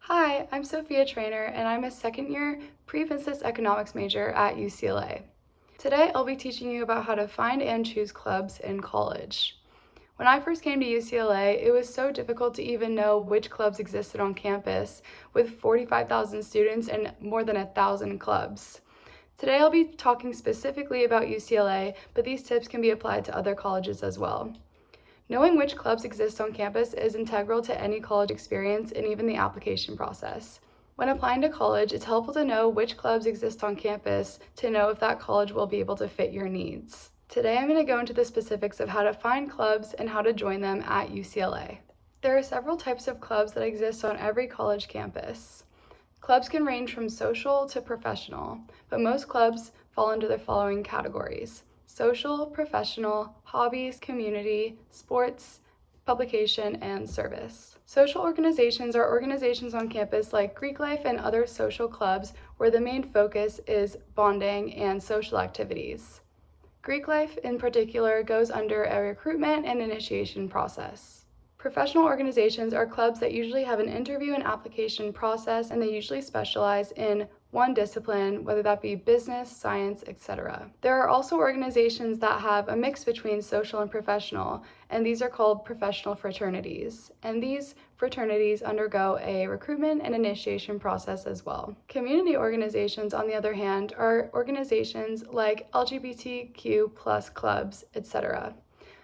Hi, I'm Sophia Trainer, and I'm a second-year pre-business economics major at UCLA. Today, I'll be teaching you about how to find and choose clubs in college. When I first came to UCLA, it was so difficult to even know which clubs existed on campus, with 45,000 students and more than 1,000 clubs. Today, I'll be talking specifically about UCLA, but these tips can be applied to other colleges as well. Knowing which clubs exist on campus is integral to any college experience and even the application process. When applying to college, it's helpful to know which clubs exist on campus to know if that college will be able to fit your needs. Today, I'm going to go into the specifics of how to find clubs and how to join them at UCLA. There are several types of clubs that exist on every college campus. Clubs can range from social to professional, but most clubs fall into the following categories: social, professional, hobbies, community, sports, publication, and service. Social organizations are organizations on campus like Greek life and other social clubs where the main focus is bonding and social activities. Greek life in particular goes under a recruitment and initiation process. Professional organizations are clubs that usually have an interview and application process, and they usually specialize in one discipline, whether that be business, science, etc. There are also organizations that have a mix between social and professional, and these are called professional fraternities. And these fraternities undergo a recruitment and initiation process as well. Community organizations, on the other hand, are organizations like LGBTQ+ clubs, etc.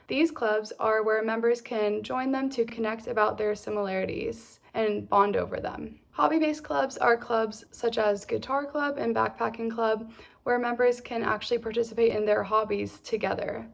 These clubs are where members can join them to connect about their similarities and bond over them. Hobby-based clubs are clubs such as Guitar Club and Backpacking Club, where members can actually participate in their hobbies together.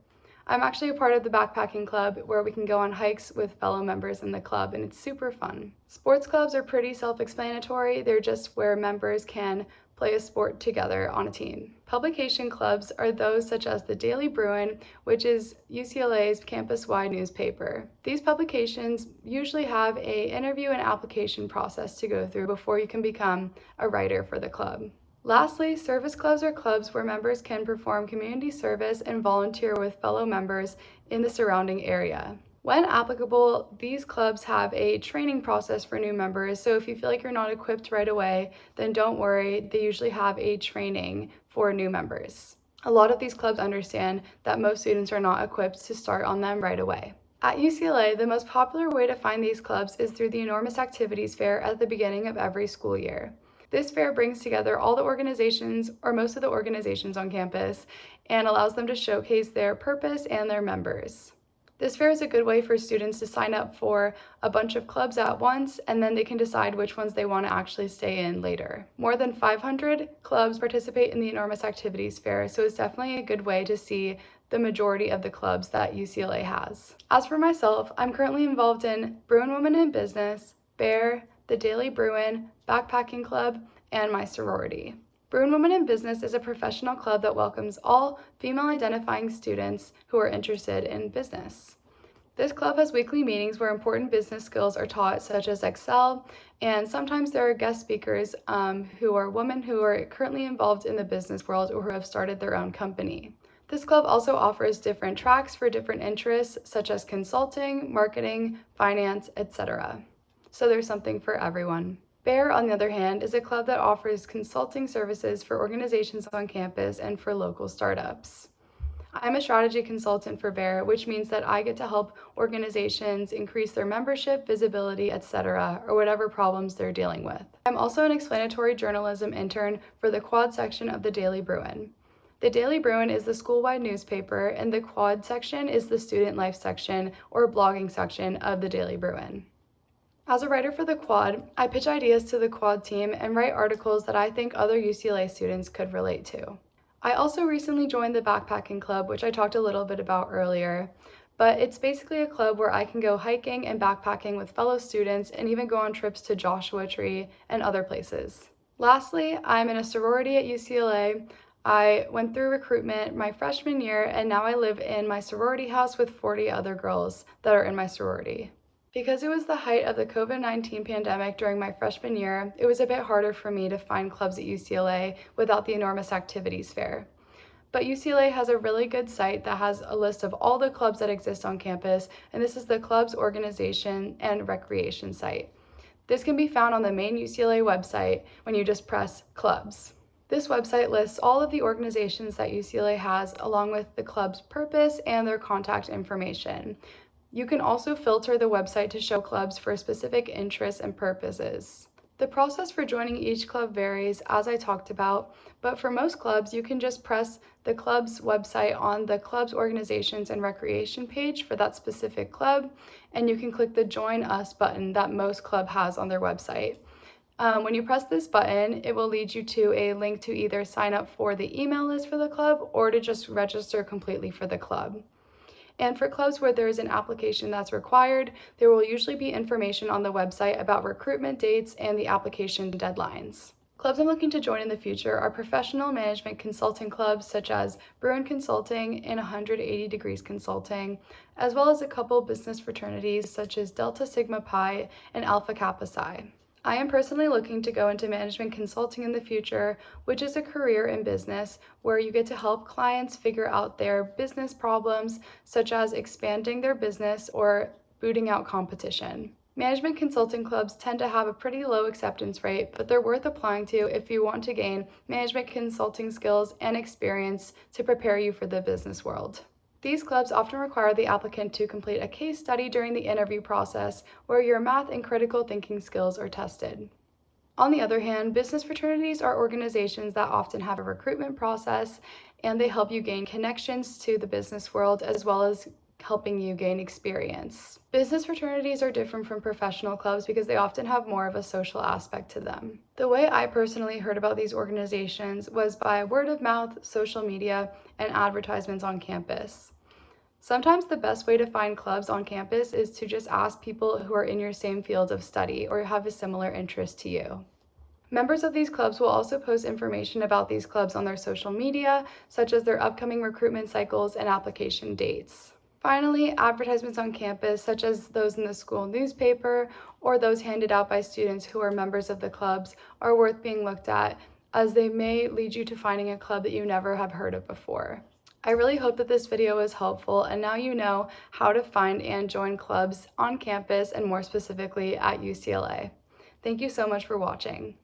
I'm actually a part of the Backpacking Club, where we can go on hikes with fellow members in the club, and it's super fun. Sports clubs are pretty self-explanatory. They're just where members can play a sport together on a team. Publication clubs are those such as the Daily Bruin, which is UCLA's campus-wide newspaper. These publications usually have an interview and application process to go through before you can become a writer for the club. Lastly, service clubs are clubs where members can perform community service and volunteer with fellow members in the surrounding area. When applicable, these clubs have a training process for new members, so if you feel like you're not equipped right away, then don't worry, they usually have a training for new members. A lot of these clubs understand that most students are not equipped to start on them right away. At UCLA, the most popular way to find these clubs is through the enormous activities fair at the beginning of every school year. This fair brings together all the organizations, or most of the organizations on campus, and allows them to showcase their purpose and their members. This fair is a good way for students to sign up for a bunch of clubs at once, and then they can decide which ones they want to actually stay in later. More than 500 clubs participate in the enormous activities fair, so it's definitely a good way to see the majority of the clubs that UCLA has. As for myself, I'm currently involved in Bruin Women in Business, Bear, the Daily Bruin, Backpacking Club, and my sorority. Bruin Women in Business is a professional club that welcomes all female-identifying students who are interested in business. This club has weekly meetings where important business skills are taught, such as Excel, and sometimes there are guest speakers who are women who are currently involved in the business world or who have started their own company. This club also offers different tracks for different interests, such as consulting, marketing, finance, etc. So there's something for everyone. Bear, on the other hand, is a club that offers consulting services for organizations on campus and for local startups. I'm a strategy consultant for Bear, which means that I get to help organizations increase their membership, visibility, etc., or whatever problems they're dealing with. I'm also an explanatory journalism intern for the Quad section of the Daily Bruin. The Daily Bruin is the school-wide newspaper, and the Quad section is the student life section or blogging section of the Daily Bruin. As a writer for the Quad, I pitch ideas to the Quad team and write articles that I think other UCLA students could relate to. I also recently joined the Backpacking Club, which I talked a little bit about earlier, but it's basically a club where I can go hiking and backpacking with fellow students and even go on trips to Joshua Tree and other places. Lastly, I'm in a sorority at UCLA. I went through recruitment my freshman year, and now I live in my sorority house with 40 other girls that are in my sorority. Because it was the height of the COVID-19 pandemic during my freshman year, it was a bit harder for me to find clubs at UCLA without the enormous activities fair. But UCLA has a really good site that has a list of all the clubs that exist on campus, and this is the clubs organization and recreation site. This can be found on the main UCLA website when you just press Clubs. This website lists all of the organizations that UCLA has, along with the club's purpose and their contact information. You can also filter the website to show clubs for specific interests and purposes. The process for joining each club varies, as I talked about, but for most clubs, you can just press the club's website on the club's organizations and recreation page for that specific club, and you can click the Join Us button that most club has on their website. When you press this button, it will lead you to a link to either sign up for the email list for the club or to just register completely for the club. And for clubs where there is an application that's required, there will usually be information on the website about recruitment dates and the application deadlines. Clubs I'm looking to join in the future are professional management consulting clubs such as Bruin Consulting and 180 Degrees Consulting, as well as a couple business fraternities such as Delta Sigma Pi and Alpha Kappa Psi. I am personally looking to go into management consulting in the future, which is a career in business where you get to help clients figure out their business problems, such as expanding their business or booting out competition. Management consulting clubs tend to have a pretty low acceptance rate, but they're worth applying to if you want to gain management consulting skills and experience to prepare you for the business world. These clubs often require the applicant to complete a case study during the interview process where your math and critical thinking skills are tested. On the other hand, business fraternities are organizations that often have a recruitment process, and they help you gain connections to the business world as well as helping you gain experience. Business fraternities are different from professional clubs because they often have more of a social aspect to them. The way I personally heard about these organizations was by word of mouth, social media, and advertisements on campus. Sometimes the best way to find clubs on campus is to just ask people who are in your same field of study or have a similar interest to you. Members of these clubs will also post information about these clubs on their social media, such as their upcoming recruitment cycles and application dates. Finally, advertisements on campus, such as those in the school newspaper or those handed out by students who are members of the clubs, are worth being looked at, as they may lead you to finding a club that you never have heard of before. I really hope that this video was helpful, and now you know how to find and join clubs on campus and more specifically at UCLA. Thank you so much for watching.